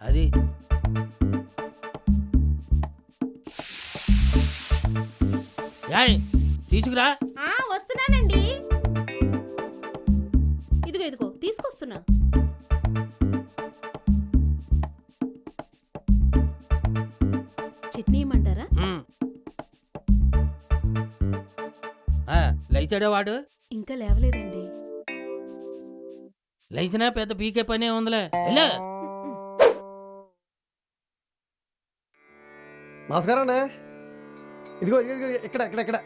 అది యాయ్ తీసుకురా. వస్తున్నానండి. ఇదిగో తీసుకొస్తున్నా. చట్నీ ఇమ్మంటారా? లేచాడే వాడు? ఇంకా లేవలేదండి. లేచినా పెద్ద పీకే పనే ఉందిలే. ఎలా నమస్కారం అండి. ఇదిగో ఇక్కడ ఇక్కడ ఇక్కడ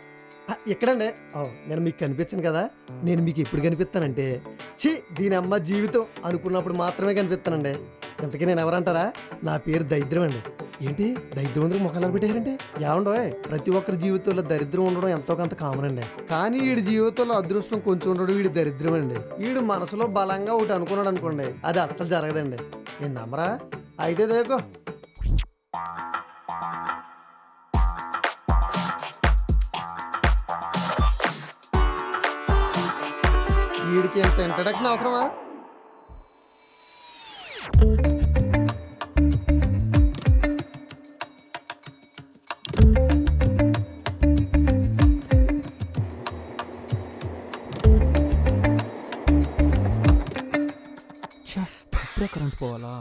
ఎక్కడండి? నేను మీకు కనిపించాను కదా, నేను మీకు ఎప్పుడు కనిపిస్తానంటే దీని అమ్మ జీవితం అనుకున్నప్పుడు మాత్రమే కనిపిస్తానండి. ఇంతకీ నేను ఎవరంటారా? నా పేరు దరిద్రం అండి. ఏంటి దరిద్రం అందరూ ముఖాలు పెట్టారంటే ఏమండో, ప్రతి ఒక్కరి జీవితంలో దరిద్రం ఉండడం ఎంతో కొంత కామన్ అండి. కానీ వీడి జీవితంలో అదృష్టం కొంచెం ఉండడం వీడి దరిద్రం అండి. వీడు మనసులో బలంగా ఒకటి అనుకున్నాడు అనుకోండి, అది అస్సలు జరగదండి. నేను నమ్మరా? అయితే దేకో వీడికి ఎంత ఇంట్రడక్షన్ అవసరమా? ఇప్పుడే కరెంట్ పోవాలా?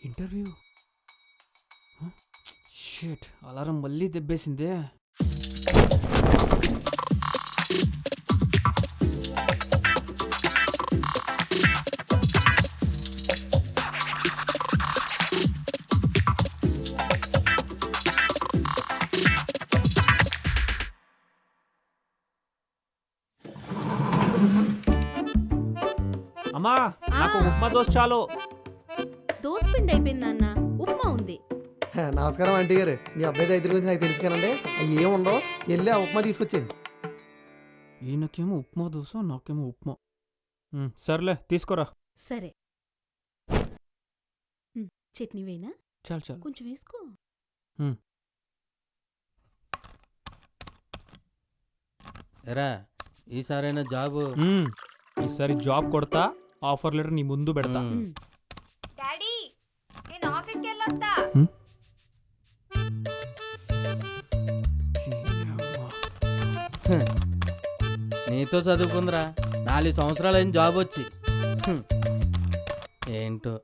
ఇంటర్వ్యూ షిట్, అలారం మళ్ళీ దెబ్బేసిందే. అమ్మా, నాకు ఉప్మా దోశ చాలు. దోశ పిండి అయిపోయింది అన్న, ఉప్మా ఉంది. నమస్కారం ఆంటీ గారు. మీ అబ్బాయి దరిద్రం గురించి నాకు తెలుసు కానండి. అవి ఏముండవు, వెళ్ళి ఆ ఉప్మా తీసుకొచ్చేయండి. ఈయనకేమో ఉప్మా దోశ, నాకేమో ఉప్మా. సర్లే తీసుకోరా. సరే. చట్నీ వేనా? చాలు చాలు, కొంచెం వేసుకో. ఎరా ఈసారైనా జాబు? ఈసారి జాబ్ కొడతా, ఆఫర్ లెటర్ నీ ముందు పెడతా. డాడీ, నేను ఆఫీస్కి వెళ్ళొస్తా. నీతో చదువుకుందిరా, 4 సంవత్సరాలైన జాబ్ వచ్చి. ఏంటో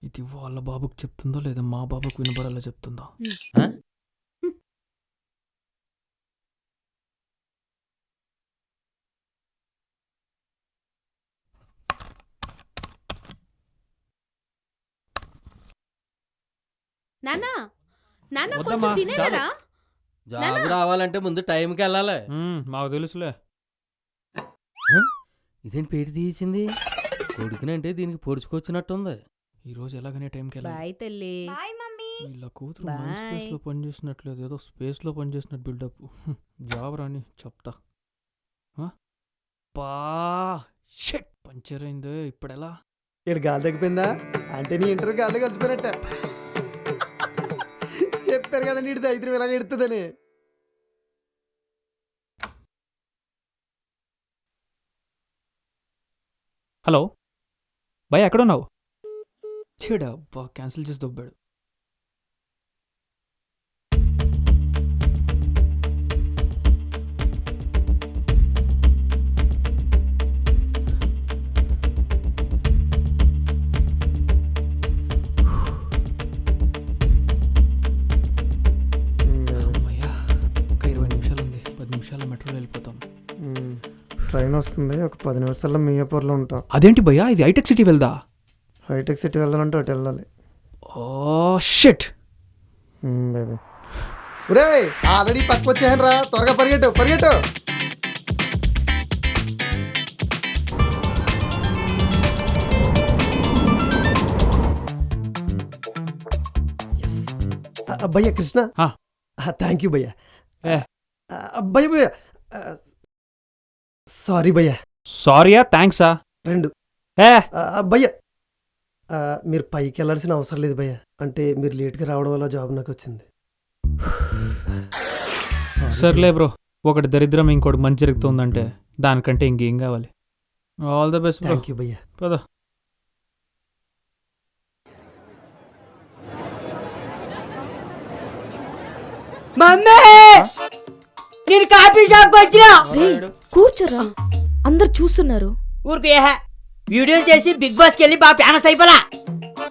ఇది వాళ్ళ బాబుకి చెప్తుందో లేదా మా బాబుకు వినబడేలా చెప్తుందో. నానా నానా వద్దమ్మా, కొంచెం తినేరా? జాబ్ రావాలంటే ముందు టైంకి వెళ్ళాలి. మాకు తెలుసులే. ఇదేంటి పేరు తీసింది? కొడుకునంటే దీనికి పొడుచుకొచ్చినట్టుంది. ఈ రోజు ఎలాగనే టైంకి వెళ్ళాలి. బాయ్ తల్లి. Bye mummy. వీళ్ళ కూతురు Bye. మైండ్ స్పేస్ లో పనిచేసినట్లేదు, ఏదో స్పేస్ లో పనిచేసినట్టు బిల్డప్. జాబ్ రాని చెప్తా. పా షిట్, పంచర్ అయిందే, ఇప్పుడు ఎలా? ఇక్కడ గాలి తగ్గిపోయిందా అంటే నీ ఇంటర్వ్యూ గాలి కలిసిపోయినట్ట. చెప్పారు కదా నీటి దరిద్రం ఇలా ఎడుతుందని. హలో భయ్, ఎక్కడున్నావు? చెడా అబ్బా, క్యాన్సిల్ చేసి దొబ్బాడు. అమ్మయ్యా, ఇంకా 20 నిమిషాలు ఉంది. 10 నిమిషాల్లో మెట్రోలో వెళ్ళిపోతాం. ట్రైన్ వస్తుంది, ఒక 10 నిమిషాల్లో మియాపూర్లో ఉంటాం. అదేంటి భయ్యా, ఇది హైటెక్ సిటీ వెళ్దా? హైటెక్ సిటీ వెళ్ళాలంటే అటు వెళ్ళాలి. ఓ షిట్ బేబీ, ఒరే ఆల్రెడీ పక్క వచ్చేసాను రా, త్వరగా పరిగెట్టు పరిగెట్టు. భయ్యా కృష్ణ, థ్యాంక్ యూ భయ్యా. భయ్య భయ్య, సారీ భయ్యా. సారీయా థ్యాంక్సా? 2. ఏ భయ్య, మీరు పైకి వెళ్ళాల్సిన అవసరం లేదు భయ్య. అంటే మీరు లేట్గా రావడం వల్ల జాబ్ నాకు వచ్చింది. సర్లే బ్రో, ఒకటి దరిద్రం ఇంకోటి మంచి జరుగుతుందంటే దానికంటే ఇంకేం కావాలి. All the best. Thank you భయ్య. పద. మమ్మీ నేను కాఫీ షాప్కి వచ్చినా. కూర్చోరా, అందరు చూస్తున్నారు. ఊరికి వీడియోలు చేసి బిగ్ బాస్కి వెళ్ళి బాగా ఫేమస్ అయిపోలా.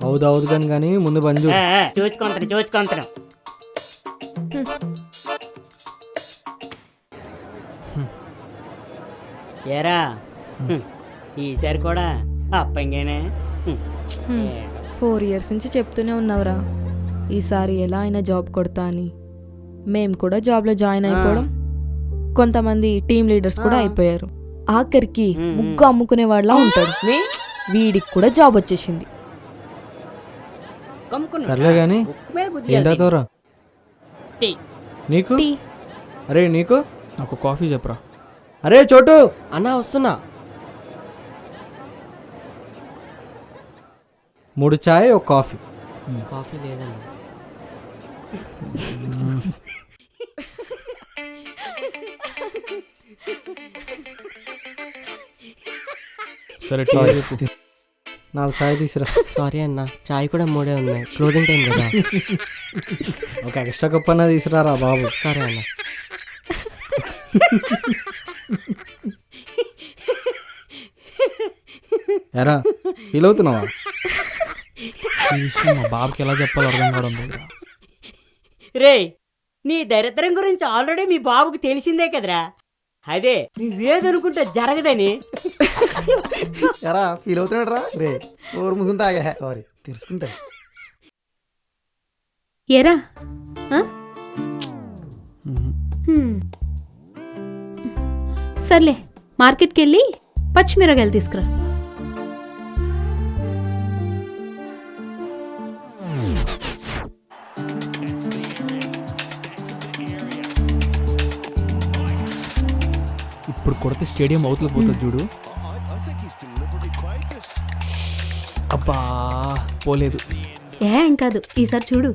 అవుదు కానీ ముందు బంజు. చూసుకుంటాను. ఏరా ఈసారి కూడా అప్పంగానే 4 years నుంచి చెప్తూనే ఉన్నావురా, ఈసారి ఎలా అయినా జాబ్ కొడతా అని. మేము కూడా జాబ్లో జాయిన్ అయిపోవడం, కొంతమంది టీమ్ లీడర్స్ కూడా అయిపోయారు. ఆఖరికి ముగ్గు అమ్ముకునే వాళ్ళ ఉంటాడు. వీడికి కూడా జాబ్ వచ్చేసింది. సర్లే గాని ఏంటోరా నీకు? టీ. అరే నీకు? నాకు కాఫీ చెప్పరా. అరే చోటు అన్నా వస్తున్నా. 3 చాయ్ ఒక కాఫీ. కాఫీ లేదన్నా. సరే టీ చెప్పు. 4 చాయ్ తీసురా. సారీ అన్న, చాయ్ కూడా 3 ఉన్నాయి, క్లోజింగ్ టైం కదా. ఒక ఎక్స్ట్రా కప్ అన్నా తీసుకురారా బాబు. సరే అన్న. ఎరా ఫీల్ అవుతున్నావా? ఈ విషయం మా బాబుకి ఎలా చెప్పాలో అర్థం కావడం లేదు. రే నీ దరిద్రం గురించి ఆల్రెడీ మీ బాబుకి తెలిసిందే కదరా. అదే నువ్వేదనుకుంటే జరగదని. ఎరా ఫీల్ అవుతున్నాడు రా రే. ఓరు ముసుగుని తాగా సారీ తెలుసుకుంటా. ఎరా ఆ? సర్లే, మార్కెట్కి వెళ్ళి పచ్చిమిరకాయలు తీసుకురా. ఇప్పుడు కొడితే స్టేడియం అవుతల పోతుంది చూడు. అబ్బా పోలేదు. ఏం కాదు, ఈసారి చూడు.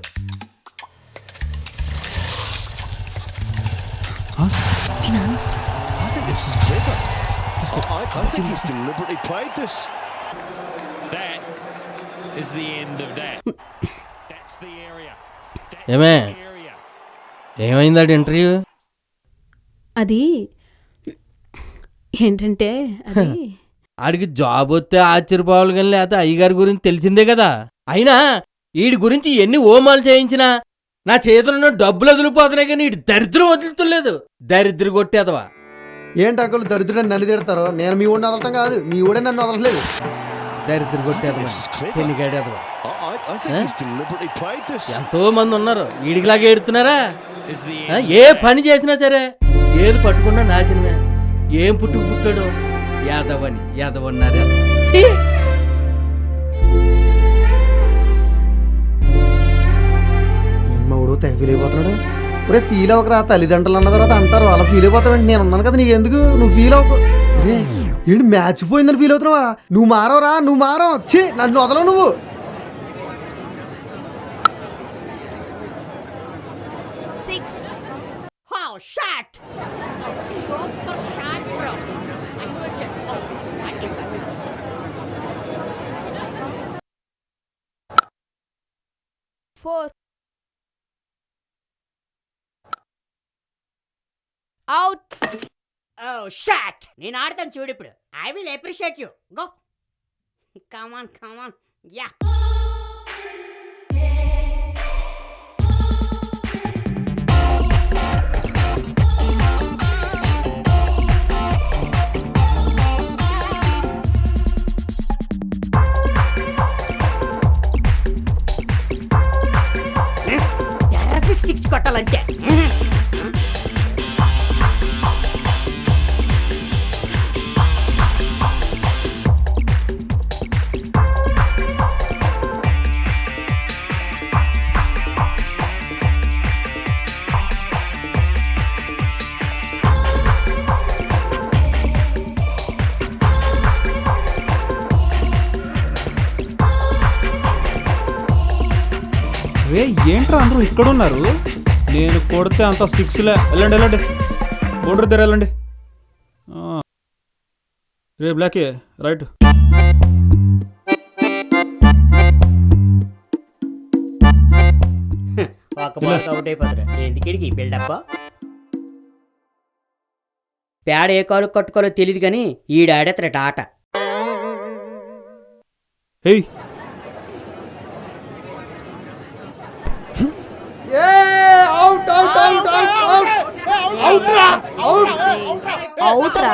మీ నాన్న వస్తున్నాడు. I think he's deliberately played this. That is the end of that. That's the area. ఏమే ఏమైందాడు ఇంటర్వ్యూ? అది ఏంటంటే అది ఆడికి జాబ్ వస్తే ఆశ్చర్యపోవాలి కానీ లేకపోతే అయ్యగారి గురించి తెలిసిందే కదా. అయినా వీడి గురించి ఎన్ని హోమాలు చేయించినా నా చేతుల్లో డబ్బులు వదిలిపోతున్నాయి కానీ వీడి దరిద్రం వదులుతులేదు. దరిద్ర కొట్టేదవా. ఏంటి అక్కలు దరిద్రుడు నన్ను తిడతారో? నేను మీ ఊడిని వదలటం కాదు, మీ ఊడే నన్ను వదలట్లేదు. దరిద్ర కొట్టేదవా, చెల్లిగాడేదవా. I think he's deliberately played this. ఎంతో మంది ఉన్నారు వీడికిలాగా ఏడుతున్నారా? ఏ పని చేసినా సరే ఏది పట్టుకున్నా నాశనమే. ఏం పుట్టాడో యాదవని యాదవన్నారు. ఏమవుడు తెగ ఫీల్ అయిపోతున్నాడు. ఒరే ఫీల్ అవ్వకరా, తల్లిదండ్రులు అన్న తర్వాత అంటారు అలా ఫీల్ అయిపోతావండి. నేను ఉన్నాను కదా నీకు ఎందుకు, నువ్వు ఫీల్ అవ్వకు. ఏంటి మ్యాచ్ పోయిందని ఫీల్ అవుతున్నావా? నువ్వు మారవరా, నువ్వు మారవు. ఛీ నన్ను వదలవు నువ్వు. అవుట్. ఓ షాట్. నేను ఆడతాను చూడు ఇప్పుడు. I will appreciate you. Go come on come on. Yeah terrific 6 కొట్టాలంటే. రే ఏంట్రా అందరూ ఇక్కడ ఉన్నారు? నేను కొడితే అంత 6లే. వెళ్ళండి వెళ్ళండి, బోర్డర్ దగ్గర వెళ్ళండి. రే బ్లాకే రైట్. ఒక బాల్ అవుట్ అయిపోతాడు. ఎందుకిడికి బిల్డప్? పేడ ఏ కాలు కట్టుకోవాలో తెలియదు కానీ ఈడాడేతరట ఆట. ఏయ్ అవుట్ రా,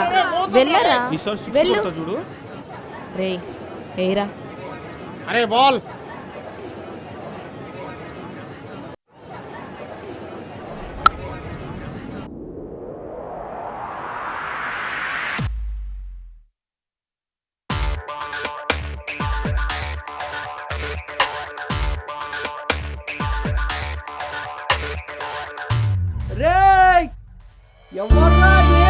వెళ్ళరా, ఈసారి సిక్స్ వెళ్ళు. కొడతా చూడు. రే ఏరా, అరే బాల్ రేయ్ ఎవర్రా అది?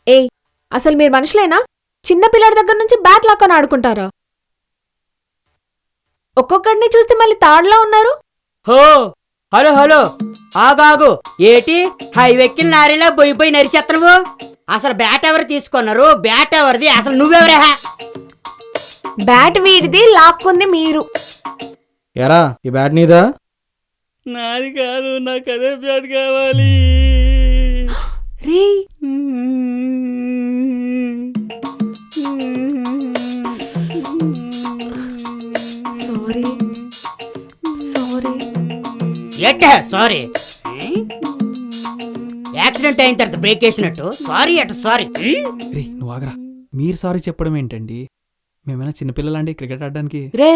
ఏయ్, అసలు మీరు మనుషులేనా? చిన్న పిల్లాడి దగ్గర నుంచి బ్యాట్ లాక్కొని ఆడుకుంటారా? ఒక్కొక్కడిని చూస్తే మళ్ళీ తాడులా ఉన్నారు. హో హలో హలో ఆగాగు. ఏటి హైవెక్కిన లారీలా బొయ్యి పోయి నరిచేస్తున్నావు? అసలు బ్యాట్ ఎవరు తీసుకున్నారు? బ్యాట్ ఎవరిది? అసలు నువ్వెవరా? బ్యాట్ వీడిది, లాక్కుంది మీరు. ఎరా ఈ బ్యాట్ నీదా? నాది కాదు, నాకు అదే బ్యాట్ కావాలి. రే సారీ సారీ. ఎట్ట సారీ? యాక్సిడెంట్ అయిన తర్వాత బ్రేక్ వేసినట్టు సారీ అట సారీ. రే నువ్వు ఆగరా. మీరు సారీ చెప్పడం ఏంటండి? మేమైనా చిన్నపిల్లలండి క్రికెట్ ఆడడానికి. రే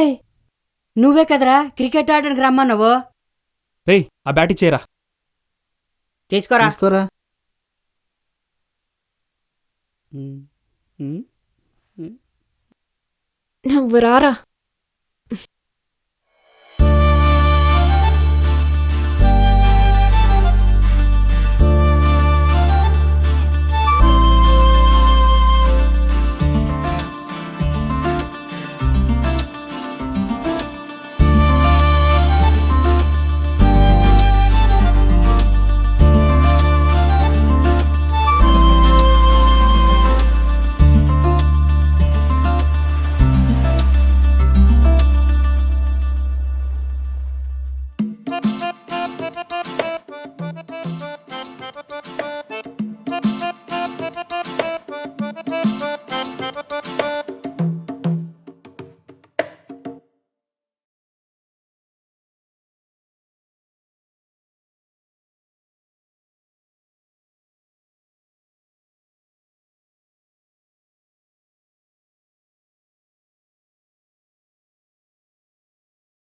నువ్వే కదరా క్రికెట్ ఆడడానికి రమ్మన్నావు. రే ఆ బ్యాట్ ఇచ్చేరా. తీసుకోరా. తీసుకోరా. నువ్వు రారా.